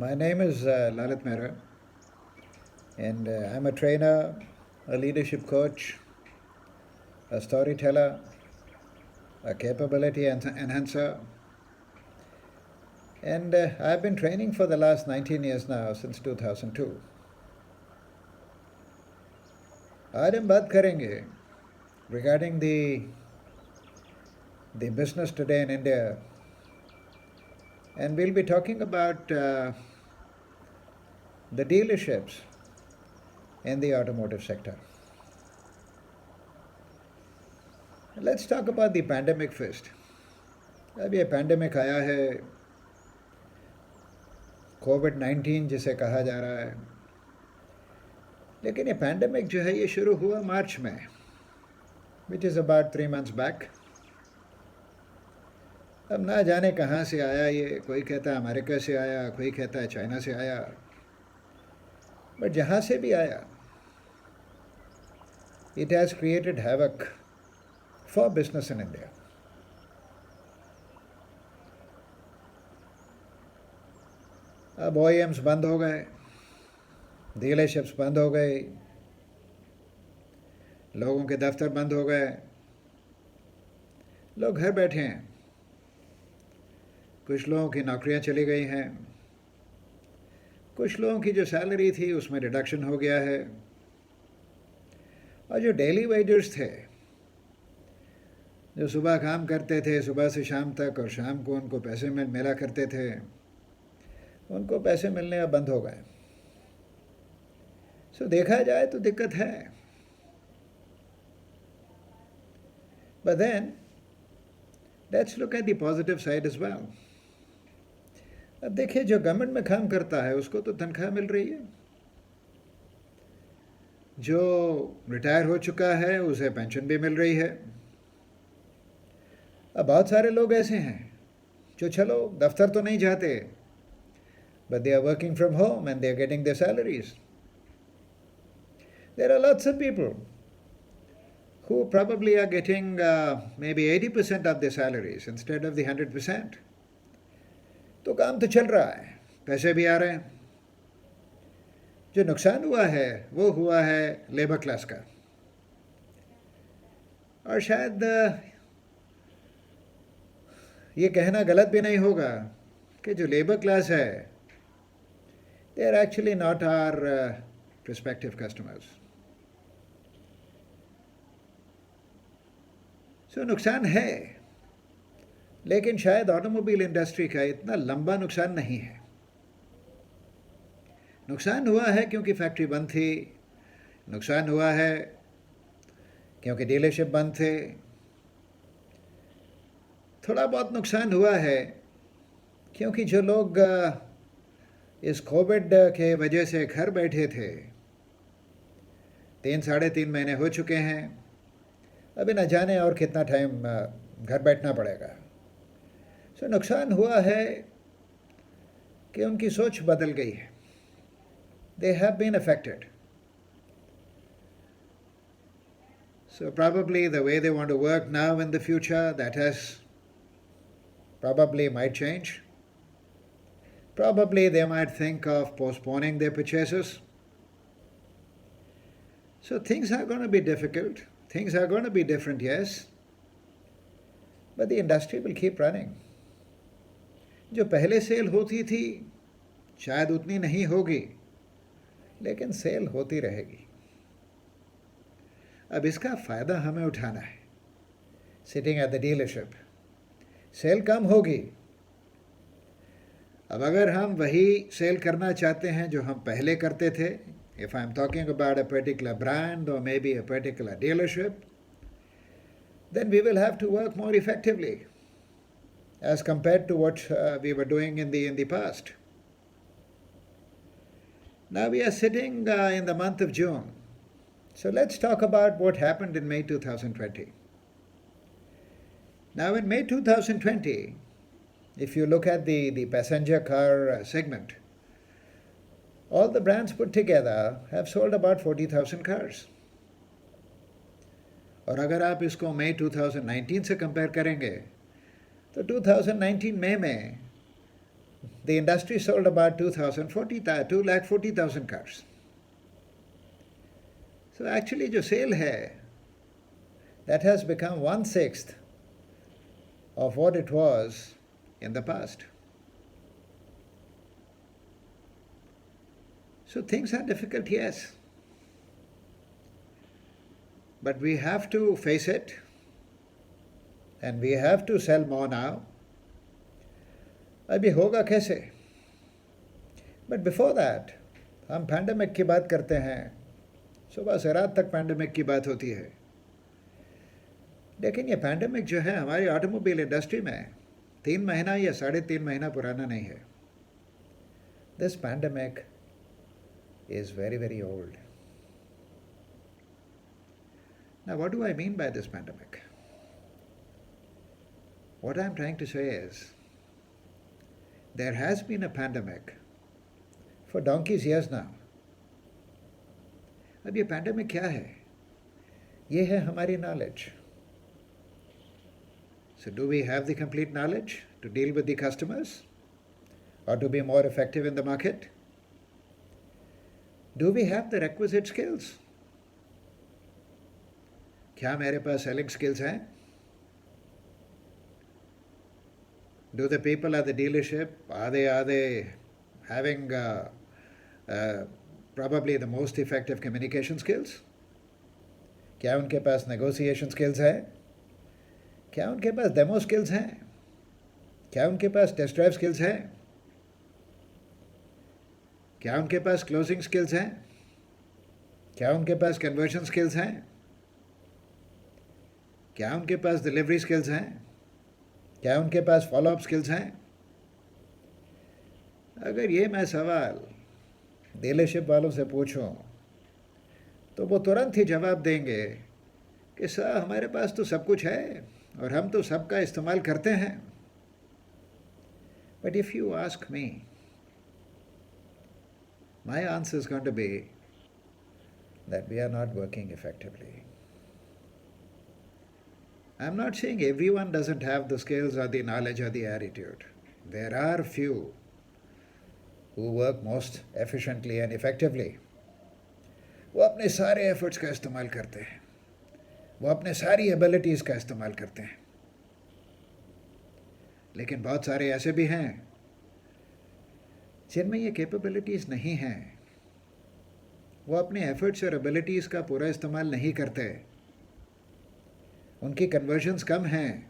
My name is Lalit Mehra, and I'm a trainer, a leadership coach, a storyteller, a capability enhancer, and I've been training for the last 19 years now, since 2002. आज हम बात करेंगे regarding the business today in India, and we'll be talking about the dealerships in the automotive sector. Let's talk about the pandemic first. अब ये pandemic आया है, कोविड-19 जिसे कहा जा रहा है, लेकिन ये पैंडमिक जो है ये शुरू हुआ मार्च में, which is about 3 months back. अब ना जाने कहाँ से आया ये, कोई कहता है अमेरिका से आया, कोई कहता है चाइना से आया, बट जहाँ से भी आया, it has created havoc for business in India. अब OEMs बंद हो गए, डीलरशिप्स बंद हो गए, लोगों के दफ्तर बंद हो गए, लोग घर बैठे हैं, कुछ लोगों की नौकरियां चली गई हैं, कुछ लोगों की जो सैलरी थी उसमें रिडक्शन हो गया है, और जो डेली वेजर्स थे, जो सुबह काम करते थे सुबह से शाम तक और शाम को उनको पैसे मिला करते थे, उनको पैसे मिलने अब बंद हो गए. सो देखा जाए तो दिक्कत है, but then let's look at the positive side as well. अब देखिए, जो गवर्नमेंट में काम करता है उसको तो तनख्वाह मिल रही है, जो रिटायर हो चुका है उसे पेंशन भी मिल रही है. अब बहुत सारे लोग ऐसे हैं जो चलो दफ्तर तो नहीं जाते, but they are working from home and they are getting their salaries. There are lots of people who probably are getting maybe 80% of their salaries instead of the 100%. तो काम तो चल रहा है, पैसे भी आ रहे हैं. जो नुकसान हुआ है वो हुआ है लेबर क्लास का, और शायद ये कहना गलत भी नहीं होगा कि जो लेबर क्लास है, they are actually not our prospective customers. So नुकसान है, लेकिन शायद ऑटोमोबाइल इंडस्ट्री का इतना लंबा नुकसान नहीं है. नुकसान हुआ है क्योंकि फैक्ट्री बंद थी, नुकसान हुआ है क्योंकि डीलरशिप बंद थे, थोड़ा बहुत नुकसान हुआ है क्योंकि जो लोग इस कोविड के वजह से घर बैठे थे, 3-3.5 महीने हो चुके हैं, अभी न जाने और कितना टाइम घर बैठना पड़ेगा. सो नुकसान हुआ है कि उनकी सोच बदल गई है. They have been affected. So probably the way they want to work now in the future, that has probably might change. Probably they might think of postponing their purchases. So things are going to be difficult. Things are going to be different, yes. But the industry will keep running. जो पहले cell होती थी शायद उतनी नहीं होगी, लेकिन cell होती रहेगी. अब इसका फ़ायदा हमें उठाना है. Sitting at the dealership, sale कम होगी. अब अगर हम वही सेल करना चाहते हैं जो हम पहले करते थे, if I'm talking about a particular brand or maybe a particular dealership, then we will have to work more effectively as compared to what we were doing in the past. Now we are sitting in the month of June. So let's talk about what happened in May 2020. Now in May 2020, if you look at the passenger car segment, all the brands put together have sold about 40,000 cars. और अगर आप इसको मई 2019 से compare करेंगे तो 2019 मई में the industry sold about 2,40,000 cars. So actually जो sale है, that has become 1/6 of what it was in the past. So things are difficult, yes. But we have to face it and we have to sell more now. अभी होगा कैसे? But before that, हम pandemic की बात करते हैं, सुबह से रात तक पैंडेमिक की बात होती है. लेकिन ये पैंडेमिक जो है हमारी ऑटोमोबाइल इंडस्ट्री में 3 महीना या 3.5 महीना पुराना नहीं है. This pandemic is very, very old. Now, what do I mean by this pandemic? What I'm trying to say is, there has been a pandemic for donkey's years now. अब ये pandemic क्या है? ये है हमारी knowledge. So do we have the complete knowledge to deal with the customers or to be more effective in the market? Do we have the requisite skills? क्या मेरे पास selling skills हैं? Do the people at the dealership, are they having probably the most effective communication skills? क्या उनके पास negotiation skills है? क्या उनके पास demo skills हैं? क्या उनके पास test drive skills हैं? क्या उनके पास closing skills हैं? क्या उनके पास conversion skills हैं? क्या उनके पास delivery skills हैं? क्या उनके पास follow-up skills हैं? अगर ये मैं सवाल डीलरशिप वालों से पूछूं तो वो तुरंत ही जवाब देंगे कि सर हमारे पास तो सब कुछ है और हम तो सबका इस्तेमाल करते हैं. But if you ask me, my answer is going to be that we are not working effectively. I'm not saying everyone doesn't have the skills or the knowledge or the attitude. There are few who work most efficiently and effectively. वो अपने सारे efforts का इस्तेमाल करते हैं, वो अपने सारी abilities का इस्तेमाल करते हैं. लेकिन बहुत सारे ऐसे भी हैं जिनमें ये capabilities नहीं हैं. वो अपने efforts और abilities का पूरा इस्तेमाल नहीं करते. उनकी conversions कम हैं.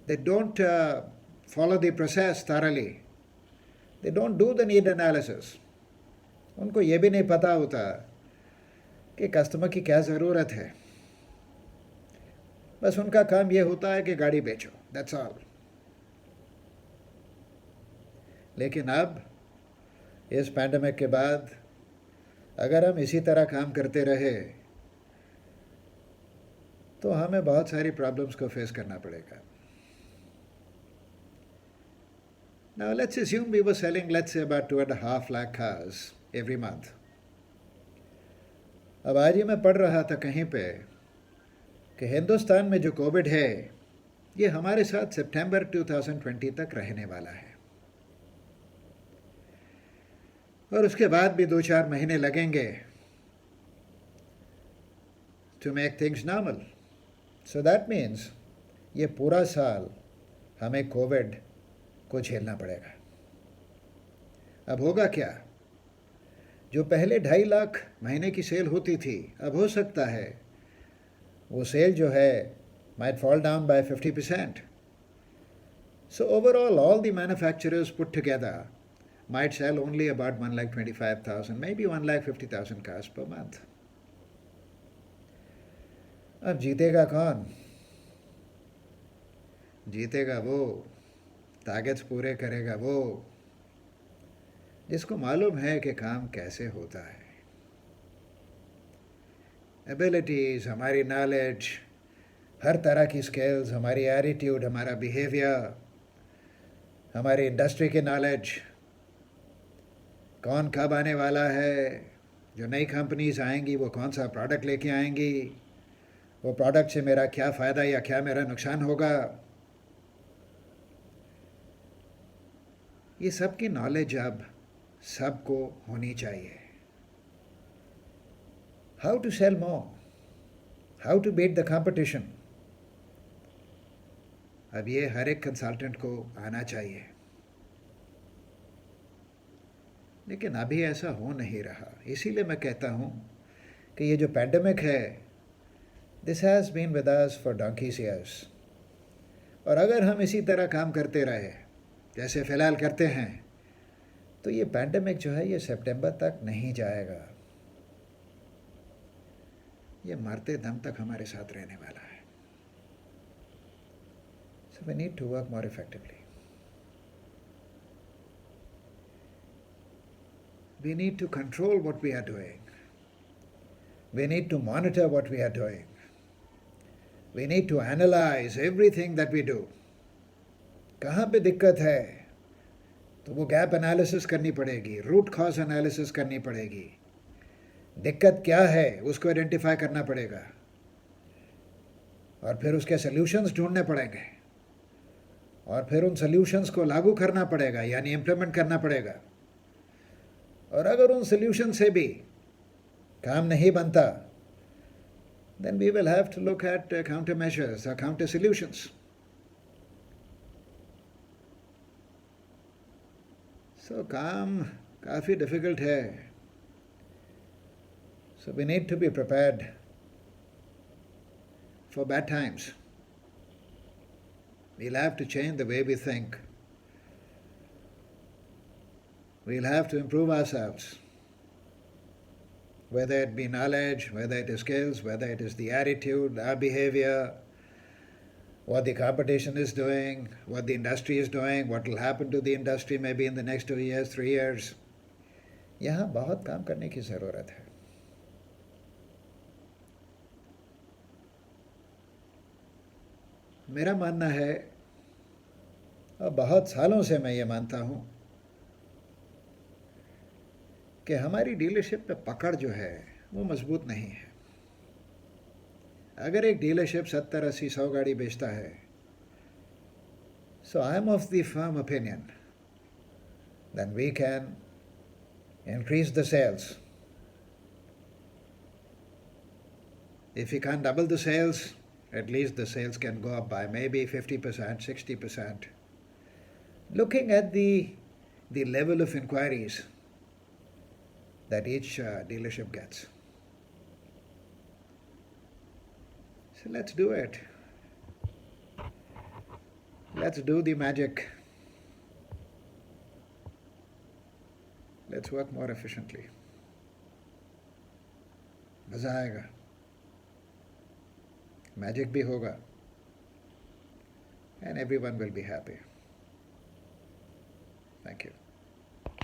They don't follow the process thoroughly. They don't do the need analysis. उनको ये भी नहीं पता होता कि कस्टमर की क्या ज़रूरत है. बस उनका काम ये होता है कि गाड़ी बेचो. That's all. लेकिन अब इस पैंडेमिक के बाद अगर हम इसी तरह काम करते रहे तो हमें बहुत सारी प्रॉब्लम्स को फेस करना पड़ेगा. Now let's assume we were selling, let's say, about 2.5 lakh cars every month. अब आज ही मैं पढ़ रहा था कहीं पे कि हिंदुस्तान में जो कोविड है ये हमारे साथ सितंबर 2020 तक रहने वाला है और उसके बाद भी 2-4 महीने लगेंगे to make things normal. So that means ये पूरा साल हमें कोविड को झेलना पड़ेगा. अब होगा क्या? जो पहले 2.5 लाख महीने की सेल होती थी, अब हो सकता है वो सेल जो है might fall down by 50%. So overall, all the manufacturers put together might sell only about 1,25,000, maybe 1,50,000 cars per month. अब जीतेगा कौन? जीतेगा वो, टारगेट्स पूरे करेगा वो जिसको मालूम है कि काम कैसे होता है. एबिलिटीज, हमारी नॉलेज, हर तरह की स्किल्स, हमारी एटीट्यूड, हमारा बिहेवियर, हमारी इंडस्ट्री की नॉलेज, कौन कब आने वाला है, जो नई कंपनीज आएंगी वो कौन सा प्रोडक्ट लेके आएंगी, वो प्रोडक्ट से मेरा क्या फ़ायदा या क्या मेरा नुकसान होगा. ये सब की नॉलेज अब सबको होनी चाहिए. How to sell more, how to beat the competition, अब ये हर एक कंसल्टेंट को आना चाहिए. लेकिन अभी ऐसा हो नहीं रहा. इसीलिए मैं कहता हूँ कि ये जो पैंडमिक है, this has been with us for donkey's years. और अगर हम इसी तरह काम करते रहे जैसे फ़िलहाल करते हैं, तो ये पैंडमिक जो है ये सितंबर तक नहीं जाएगा. ये मरते दम तक हमारे साथ रहने वाला है. So we need to work more effectively. We need to control what we are doing. We need to monitor what we are doing. We need to analyze everything that we do. कहाँ पे दिक्कत है तो वो gap analysis करनी पड़ेगी, root cause analysis करनी पड़ेगी. दिक्कत क्या है उसको आइडेंटिफाई करना पड़ेगा और फिर उसके सल्यूशंस ढूंढने पड़ेंगे और फिर उन सल्यूशंस को लागू करना पड़ेगा, यानी इम्प्लीमेंट करना पड़ेगा. और अगर उन सल्यूशन से भी काम नहीं बनता, then we will have to look at countermeasures or counter solutions. So काम काफ़ी difficult है. So we need to be prepared for bad times. We'll have to change the way we think. We'll have to improve ourselves, whether it be knowledge, whether it is skills, whether it is the attitude, our behavior, what the competition is doing, what the industry is doing, what will happen to the industry maybe in the next 2 years, 3 years. यहाँ बहुत काम करने की ज़रूरत है. मेरा मानना है, और बहुत सालों से मैं ये मानता हूँ, कि हमारी डीलरशिप पे पकड़ जो है वो मजबूत नहीं है. अगर एक डीलरशिप 70, 80, 100 गाड़ी बेचता है, so I am of the firm opinion then we can increase the sales. If you can double the sales, at least the sales can go up by maybe 50%, 60%. Looking at the level of inquiries that each dealership gets. So let's do it. Let's do the magic. Let's work more efficiently. मज़ा आएगा, magic भी होगा, and everyone will be happy. Thank you.